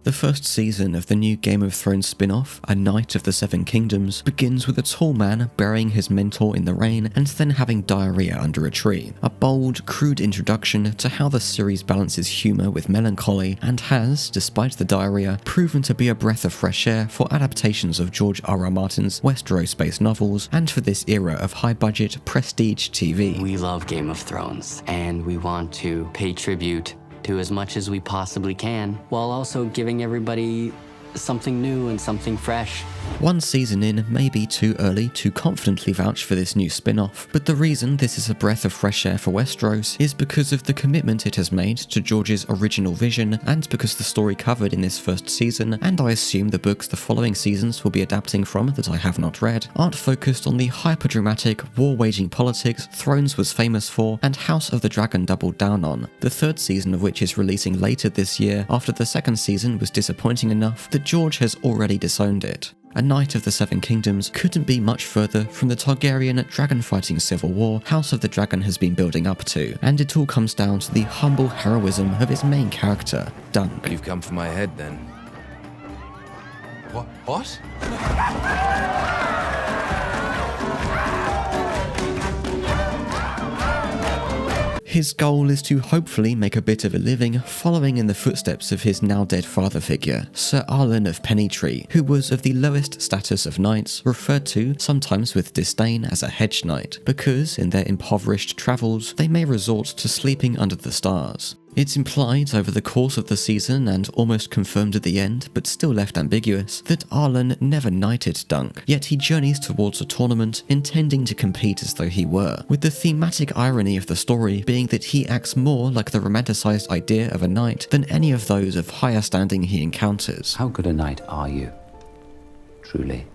The first season of the new Game of Thrones spin-off, A Knight of the Seven Kingdoms, begins with a tall man burying his mentor in the rain and then having diarrhea under a tree. A bold, crude introduction to how the series balances humour with melancholy and has, despite the diarrhea, proven to be a breath of fresh air for adaptations of George R.R. Martin's Westeros-based novels and for this era of high-budget, prestige TV. We love Game of Thrones, and we want to pay tribute to as much as we possibly can, while also giving everybody something new and something fresh. One season in may be too early to confidently vouch for this new spin-off, but the reason this is a breath of fresh air for Westeros is because of the commitment it has made to George's original vision, and because the story covered in this first season, and I assume the books the following seasons will be adapting from that I have not read, aren't focused on the hyper-dramatic, war-waging politics Thrones was famous for and House of the Dragon doubled down on, the third season of which is releasing later this year after the second season was disappointing enough that George has already disowned it. A Knight of the Seven Kingdoms couldn't be much further from the Targaryen dragon-fighting civil war House of the Dragon has been building up to, and it all comes down to the humble heroism of its main character, Dunk. You've come for my head, then. What? His goal is to hopefully make a bit of a living following in the footsteps of his now dead father figure, Sir Arlan of Pennytree, who was of the lowest status of knights, referred to, sometimes with disdain, as a hedge knight, because in their impoverished travels they may resort to sleeping under the stars. It's implied over the course of the season and almost confirmed at the end, but still left ambiguous, that Arlan never knighted Dunk, yet he journeys towards a tournament intending to compete as though he were, with the thematic irony of the story being that he acts more like the romanticised idea of a knight than any of those of higher standing he encounters. How good a knight are you, truly?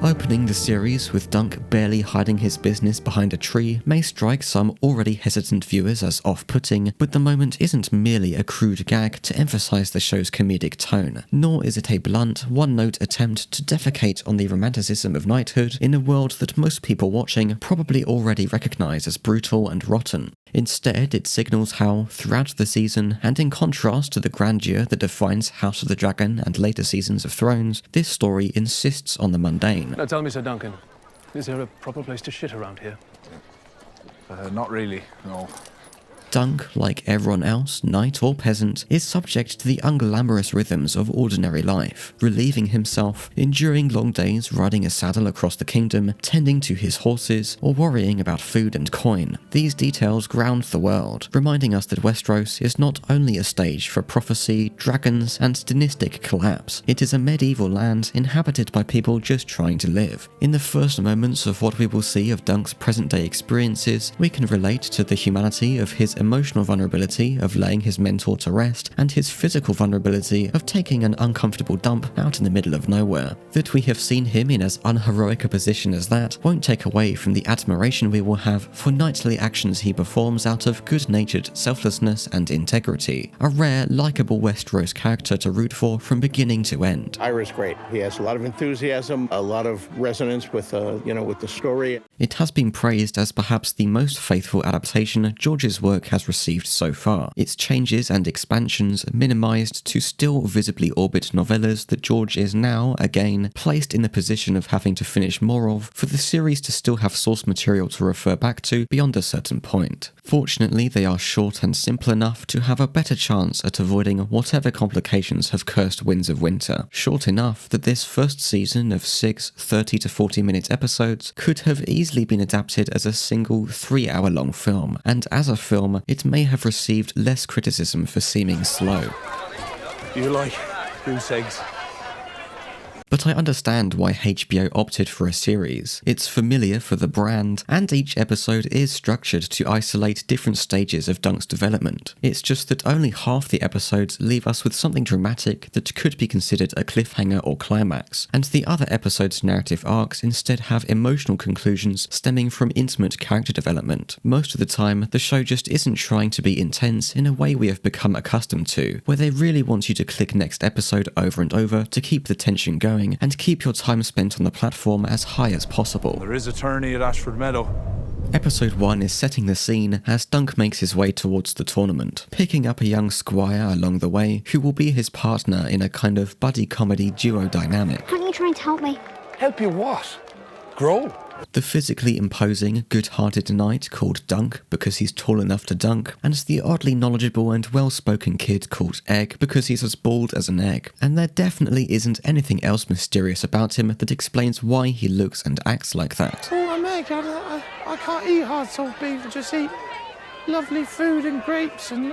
Opening the series with Dunk barely hiding his business behind a tree may strike some already hesitant viewers as off-putting, but the moment isn't merely a crude gag to emphasise the show's comedic tone, nor is it a blunt, one-note attempt to defecate on the romanticism of knighthood in a world that most people watching probably already recognise as brutal and rotten. Instead, it signals how, throughout the season, and in contrast to the grandeur that defines House of the Dragon and later seasons of Thrones, this story insists on the mundane. Now tell me, Sir Duncan, is there a proper place to shit around here? Not really, no. Dunk, like everyone else, knight or peasant, is subject to the unglamorous rhythms of ordinary life, relieving himself, enduring long days riding a saddle across the kingdom, tending to his horses, or worrying about food and coin. These details ground the world, reminding us that Westeros is not only a stage for prophecy, dragons, and dynastic collapse, it is a medieval land inhabited by people just trying to live. In the first moments of what we will see of Dunk's present-day experiences, we can relate to the humanity of his emotional vulnerability of laying his mentor to rest, and his physical vulnerability of taking an uncomfortable dump out in the middle of nowhere. That we have seen him in as unheroic a position as that won't take away from the admiration we will have for knightly actions he performs out of good-natured selflessness and integrity, a rare, likeable Westeros character to root for from beginning to end. Ira's great. He has a lot of enthusiasm, a lot of resonance with the story. It has been praised as perhaps the most faithful adaptation George's work has received so far, its changes and expansions minimised to still visibly orbit novellas that George is now, again, placed in the position of having to finish more of, for the series to still have source material to refer back to beyond a certain point. Fortunately, they are short and simple enough to have a better chance at avoiding whatever complications have cursed Winds of Winter, short enough that this first season of 6 30 to 40 minute episodes could have easily been adapted as a single 3-hour-long film, and as a film, it may have received less criticism for seeming slow. Do you like goose eggs? But I understand why HBO opted for a series. It's familiar for the brand, and each episode is structured to isolate different stages of Dunk's development. It's just that only half the episodes leave us with something dramatic that could be considered a cliffhanger or climax, and the other episodes' narrative arcs instead have emotional conclusions stemming from intimate character development. Most of the time, the show just isn't trying to be intense in a way we have become accustomed to, where they really want you to click next episode over and over to keep the tension going, going and keep your time spent on the platform as high as possible. There is a tourney at Ashford Meadow. Episode 1 is setting the scene as Dunk makes his way towards the tournament, picking up a young squire along the way who will be his partner in a kind of buddy comedy duo dynamic. Aren't you trying to help me? Help you what? Grow? The physically imposing, good-hearted knight called Dunk because he's tall enough to dunk, and the oddly knowledgeable and well-spoken kid called Egg because he's as bald as an egg. And there definitely isn't anything else mysterious about him that explains why he looks and acts like that. Oh, I'm Egg. I can't eat hard salt beef. I just eat lovely food and grapes and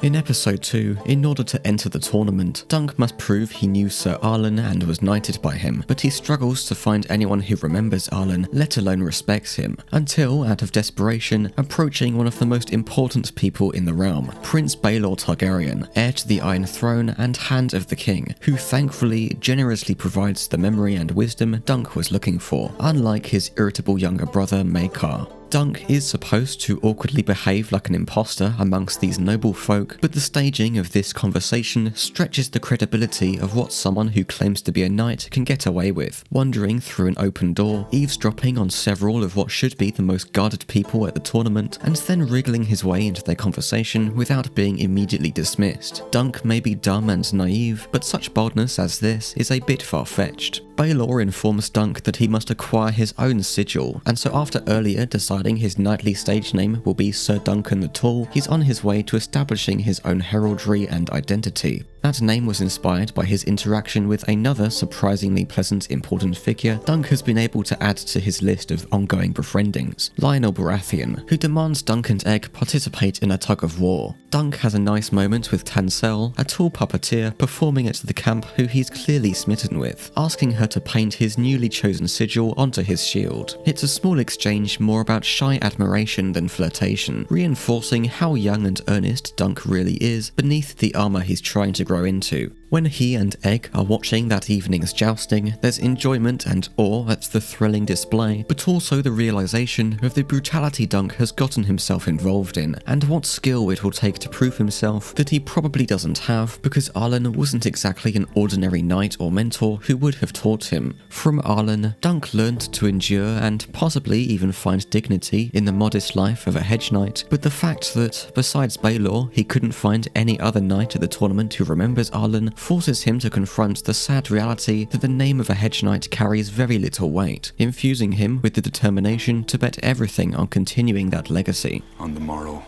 In episode 2, in order to enter the tournament, Dunk must prove he knew Sir Arlen and was knighted by him, but he struggles to find anyone who remembers Arlen, let alone respects him, until, out of desperation, approaching one of the most important people in the realm, Prince Baelor Targaryen, heir to the Iron Throne and Hand of the King, who thankfully generously provides the memory and wisdom Dunk was looking for, unlike his irritable younger brother Maekar. Dunk is supposed to awkwardly behave like an imposter amongst these noble folk, but the staging of this conversation stretches the credibility of what someone who claims to be a knight can get away with, wandering through an open door, eavesdropping on several of what should be the most guarded people at the tournament, and then wriggling his way into their conversation without being immediately dismissed. Dunk may be dumb and naive, but such boldness as this is a bit far-fetched. Baelor informs Dunk that he must acquire his own sigil, and so after earlier deciding his knightly stage name will be Sir Duncan the Tall, he's on his way to establishing his own heraldry and identity. That name was inspired by his interaction with another surprisingly pleasant important figure Dunk has been able to add to his list of ongoing befriendings, Lionel Baratheon, who demands Dunk and Egg participate in a tug of war. Dunk has a nice moment with Tansel, a tall puppeteer performing at the camp who he's clearly smitten with, asking her to paint his newly chosen sigil onto his shield. It's a small exchange more about shy admiration than flirtation, reinforcing how young and earnest Dunk really is beneath the armor he's trying to grow into. When he and Egg are watching that evening's jousting, there's enjoyment and awe at the thrilling display, but also the realization of the brutality Dunk has gotten himself involved in, and what skill it will take to prove himself that he probably doesn't have, because Arlen wasn't exactly an ordinary knight or mentor who would have taught him. From Arlen, Dunk learned to endure and possibly even find dignity in the modest life of a hedge knight, but the fact that, besides Baelor, he couldn't find any other knight at the tournament who remembers Arlen forces him to confront the sad reality that the name of a hedge knight carries very little weight, infusing him with the determination to bet everything on continuing that legacy. On the morrow,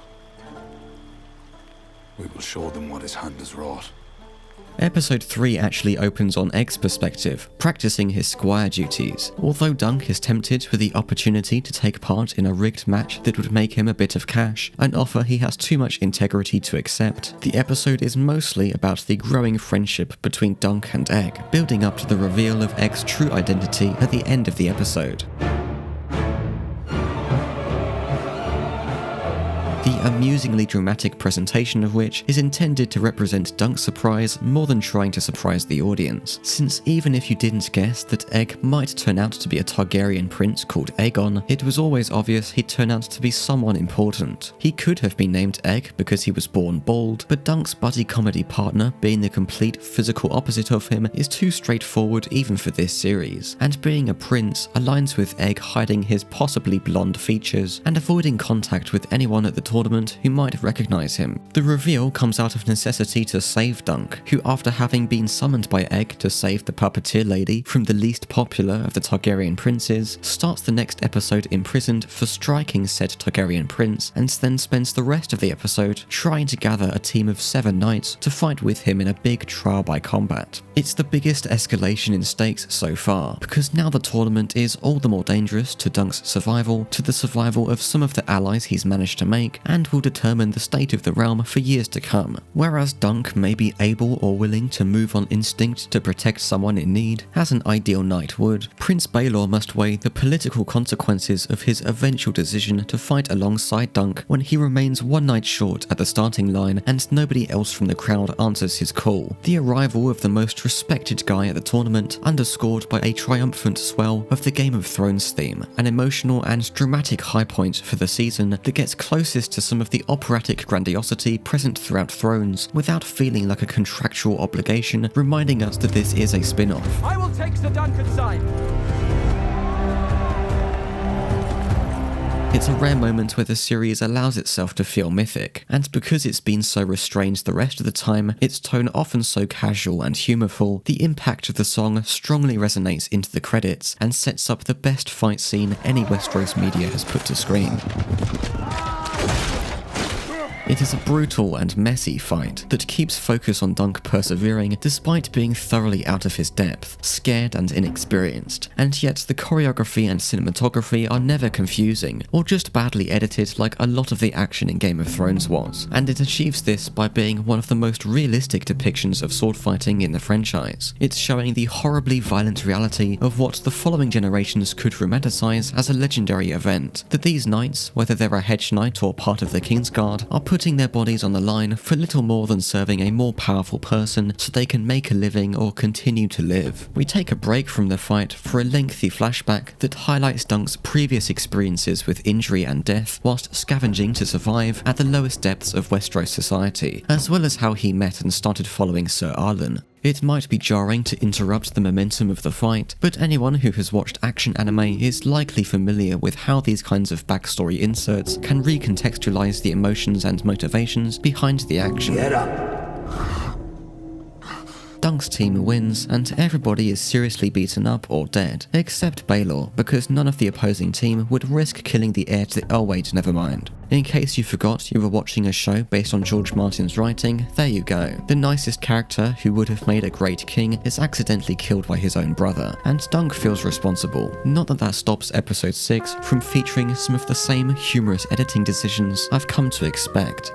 we will show them what his hand has wrought. Episode 3 actually opens on Egg's perspective, practicing his squire duties. Although Dunk is tempted with the opportunity to take part in a rigged match that would make him a bit of cash, an offer he has too much integrity to accept, the episode is mostly about the growing friendship between Dunk and Egg, building up to the reveal of Egg's true identity at the end of the episode. The amusingly dramatic presentation of which is intended to represent Dunk's surprise more than trying to surprise the audience, since even if you didn't guess that Egg might turn out to be a Targaryen prince called Aegon, it was always obvious he'd turn out to be someone important. He could have been named Egg because he was born bald, but Dunk's buddy comedy partner being the complete physical opposite of him is too straightforward even for this series, and being a prince aligns with Egg hiding his possibly blonde features and avoiding contact with anyone at the tournament who might recognize him. The reveal comes out of necessity to save Dunk, who after having been summoned by Egg to save the puppeteer lady from the least popular of the Targaryen princes, starts the next episode imprisoned for striking said Targaryen prince, and then spends the rest of the episode trying to gather a team of 7 knights to fight with him in a big trial by combat. It's the biggest escalation in stakes so far, because now the tournament is all the more dangerous to Dunk's survival, to the survival of some of the allies he's managed to make, and will determine the state of the realm for years to come. Whereas Dunk may be able or willing to move on instinct to protect someone in need, as an ideal knight would, Prince Baelor must weigh the political consequences of his eventual decision to fight alongside Dunk when he remains 1 knight short at the starting line and nobody else from the crowd answers his call. The arrival of the most respected guy at the tournament, underscored by a triumphant swell of the Game of Thrones theme, an emotional and dramatic high point for the season that gets closest to some of the operatic grandiosity present throughout Thrones without feeling like a contractual obligation, reminding us that this is a spin-off. I will take the Duncan side. It's a rare moment where the series allows itself to feel mythic, and because it's been so restrained the rest of the time, its tone often so casual and humourful, the impact of the song strongly resonates into the credits and sets up the best fight scene any Westeros media has put to screen. It is a brutal and messy fight that keeps focus on Dunk persevering despite being thoroughly out of his depth, scared and inexperienced, and yet the choreography and cinematography are never confusing or just badly edited like a lot of the action in Game of Thrones was, and it achieves this by being one of the most realistic depictions of sword fighting in the franchise. It's showing the horribly violent reality of what the following generations could romanticize as a legendary event, that these knights, whether they're a hedge knight or part of the Kingsguard, are putting their bodies on the line for little more than serving a more powerful person so they can make a living or continue to live. We take a break from the fight for a lengthy flashback that highlights Dunk's previous experiences with injury and death whilst scavenging to survive at the lowest depths of Westeros society, as well as how he met and started following Sir Arlen. It might be jarring to interrupt the momentum of the fight, but anyone who has watched action anime is likely familiar with how these kinds of backstory inserts can recontextualize the emotions and motivations behind the action. Get up. Dunk's team wins, and everybody is seriously beaten up or dead, except Baelor, because none of the opposing team would risk killing the heir to the— oh wait, never mind. In case you forgot you were watching a show based on George Martin's writing, there you go. The nicest character who would have made a great king is accidentally killed by his own brother, and Dunk feels responsible. Not that that stops episode 6 from featuring some of the same humorous editing decisions I've come to expect.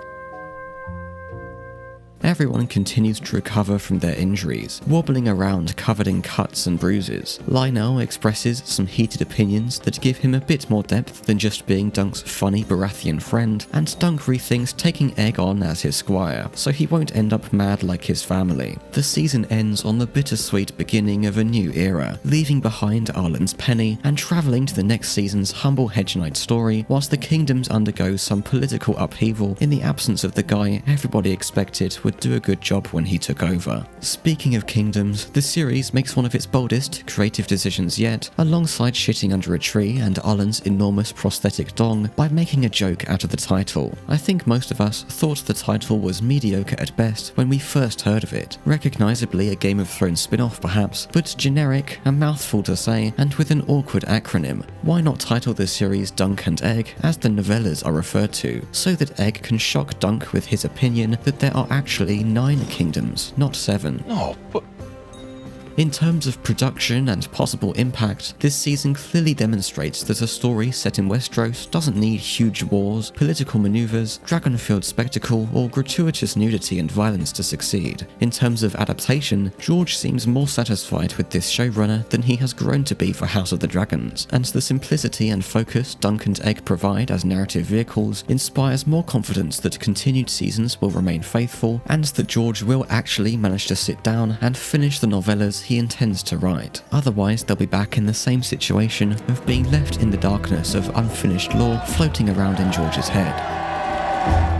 Everyone continues to recover from their injuries, wobbling around covered in cuts and bruises. Lionel expresses some heated opinions that give him a bit more depth than just being Dunk's funny Baratheon friend, and Dunk rethinks taking Egg on as his squire, so he won't end up mad like his family. The season ends on the bittersweet beginning of a new era, leaving behind Arlen's penny and travelling to the next season's humble hedge knight story, whilst the kingdoms undergo some political upheaval in the absence of the guy everybody expected would do a good job when he took over. Speaking of kingdoms, the series makes one of its boldest creative decisions yet, alongside shitting under a tree and Arlen's enormous prosthetic dong, by making a joke out of the title. I think most of us thought the title was mediocre at best when we first heard of it, recognisably a Game of Thrones spin-off perhaps, but generic, a mouthful to say, and with an awkward acronym. Why not title the series Dunk and Egg, as the novellas are referred to, so that Egg can shock Dunk with his opinion that there are actually 9 kingdoms, not 7. No, but In terms of production and possible impact, this season clearly demonstrates that a story set in Westeros doesn't need huge wars, political maneuvers, dragon-filled spectacle, or gratuitous nudity and violence to succeed. In terms of adaptation, George seems more satisfied with this showrunner than he has grown to be for House of the Dragons, and the simplicity and focus Dunk and Egg provide as narrative vehicles inspires more confidence that continued seasons will remain faithful, and that George will actually manage to sit down and finish the novellas he intends to write. Otherwise, they'll be back in the same situation of being left in the darkness of unfinished lore floating around in George's head.